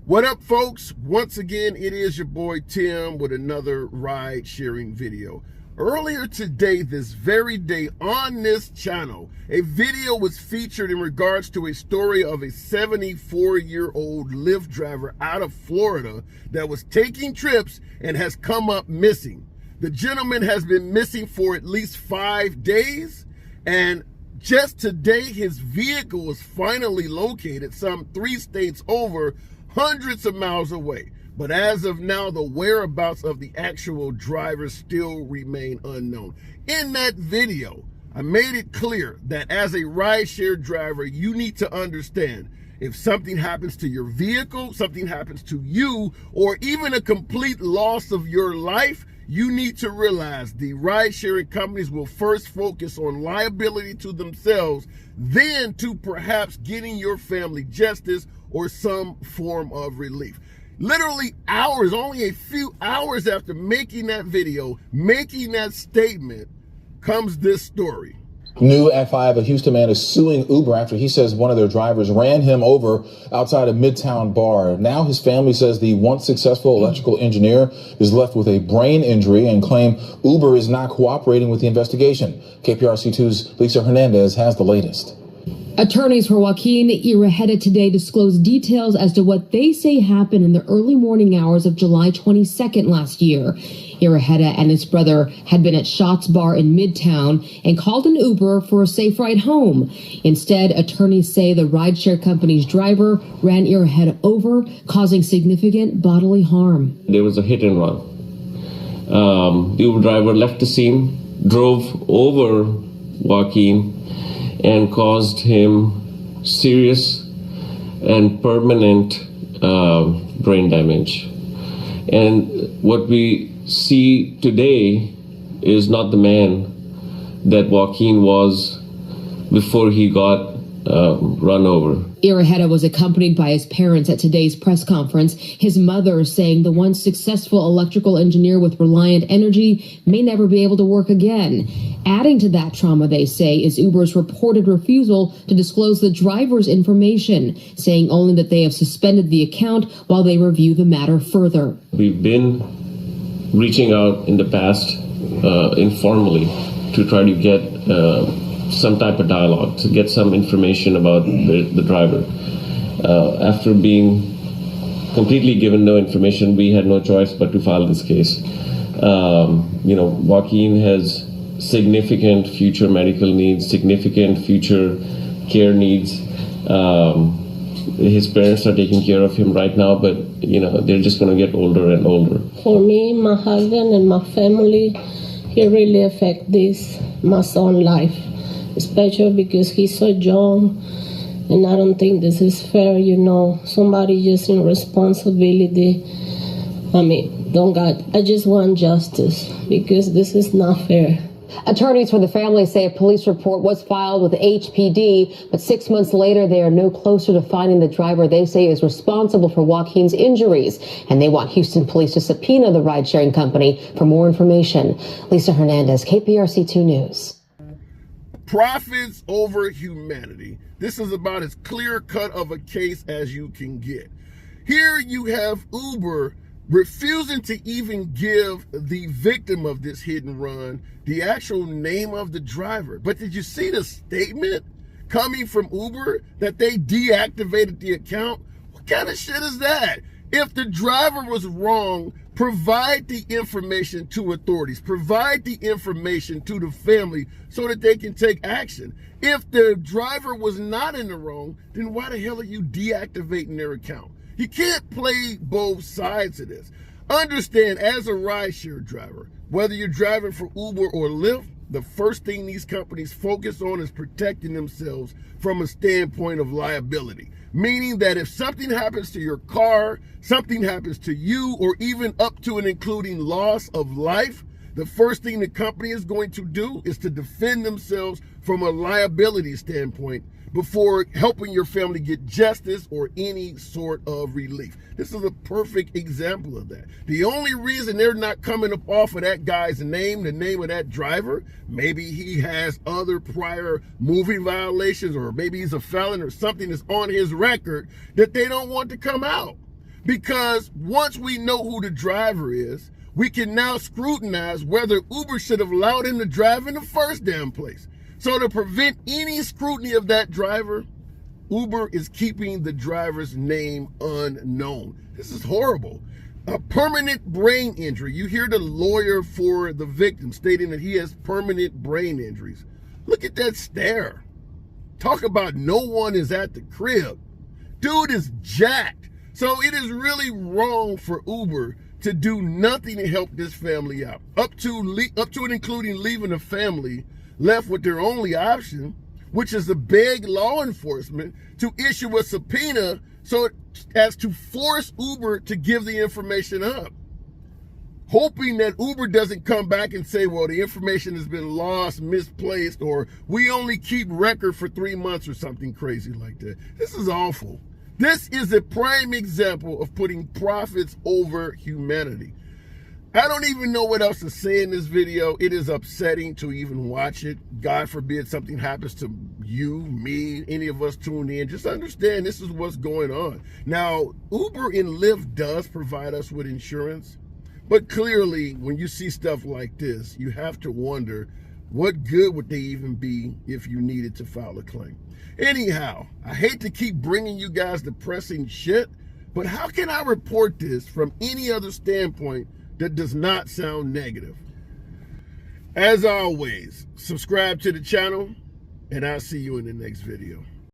What up, folks? Once again, it is your boy Tim with another ride sharing video. Earlier today, this very day on this channel, a video was featured in regards to a story of a 74-year-old Lyft driver out of Florida that was taking trips and has come up missing. The gentleman has been missing for at least 5 days, and just today his vehicle was finally located some 3 states over, hundreds of miles away. But as of now, the whereabouts of the actual driver still remain unknown. In that video, I made it clear that as a rideshare driver, you need to understand if something happens to your vehicle, something happens to you, or even a complete loss of your life, you need to realize the ride-sharing companies will first focus on liability to themselves, then to perhaps getting your family justice or some form of relief. Literally hours, only a few hours after making that video, making that statement, comes this story. New at 5, a Houston man is suing Uber after he says one of their drivers ran him over outside a Midtown bar. Now his family says the once successful electrical engineer is left with a brain injury and claim Uber is not cooperating with the investigation. KPRC2's Lisa Hernandez has the latest. Attorneys for Joaquin Iraheta today disclosed details as to what they say happened in the early morning hours of July 22nd last year. Iraheta and his brother had been at Shots Bar in Midtown and called an Uber for a safe ride home. Instead, attorneys say the rideshare company's driver ran Iraheta over, causing significant bodily harm. There was a hit and run. The Uber driver left the scene, drove over Joaquin, and caused him serious and permanent brain damage. And what we see today is not the man that Joaquin was before he got run over. Iraheta was accompanied by his parents at today's press conference, his mother saying the once successful electrical engineer with Reliant Energy may never be able to work again. Adding to that trauma, they say, is Uber's reported refusal to disclose the driver's information, saying only that they have suspended the account while they review the matter further. We've been reaching out in the past informally to try to get some type of dialogue, to get some information about the driver. After being completely given no information, we had no choice but to file this case. Joaquin has significant future medical needs, significant future care needs. His parents are taking care of him right now, but they're just going to get older and older. For me, my husband and my family, he really affect my son's life, especially because he's so young, and I don't think this is fair. Somebody just in responsibility. I just want justice because this is not fair. Attorneys for the family say a police report was filed with HPD, but 6 months later, they are no closer to finding the driver they say is responsible for Joaquin's injuries. And they want Houston police to subpoena the ride-sharing company for more information. Lisa Hernandez, KPRC2 News. Profits over humanity. This is about as clear-cut of a case as you can get. Here you have Uber refusing to even give the victim of this hit and run the actual name of the driver. But did you see the statement coming from Uber that they deactivated the account? What kind of shit is that? If the driver was wrong, provide the information to authorities, provide the information to the family so that they can take action. If the driver was not in the wrong, then why the hell are you deactivating their account? You can't play both sides of this. Understand, as a rideshare driver, whether you're driving for Uber or Lyft, the first thing these companies focus on is protecting themselves from a standpoint of liability. Meaning that if something happens to your car, something happens to you, or even up to and including loss of life, the first thing the company is going to do is to defend themselves from a liability standpoint before helping your family get justice or any sort of relief. This is a perfect example of that. The only reason they're not coming up off of that guy's name, the name of that driver, maybe he has other prior moving violations, or maybe he's a felon or something that's on his record that they don't want to come out. Because once we know who the driver is, we can now scrutinize whether Uber should have allowed him to drive in the first damn place. So to prevent any scrutiny of that driver, Uber is keeping the driver's name unknown. This is horrible. A permanent brain injury. You hear the lawyer for the victim stating that he has permanent brain injuries. Look at that stare. Talk about no one is at the crib. Dude is jacked. So it is really wrong for Uber to do nothing to help this family out. Up to and including leaving the family left with their only option, which is to beg law enforcement to issue a subpoena so as to force Uber to give the information up. Hoping that Uber doesn't come back and say, well, the information has been lost, misplaced, or we only keep record for 3 months or something crazy like that. This is awful. This is a prime example of putting profits over humanity. I don't even know what else to say in this video. It is upsetting to even watch it. God forbid something happens to you, me, any of us tuned in. Just understand this is what's going on. Now, Uber and Lyft does provide us with insurance, but clearly when you see stuff like this, you have to wonder, what good would they even be if you needed to file a claim? Anyhow, I hate to keep bringing you guys depressing shit, but how can I report this from any other standpoint that does not sound negative? As always, subscribe to the channel, and I'll see you in the next video.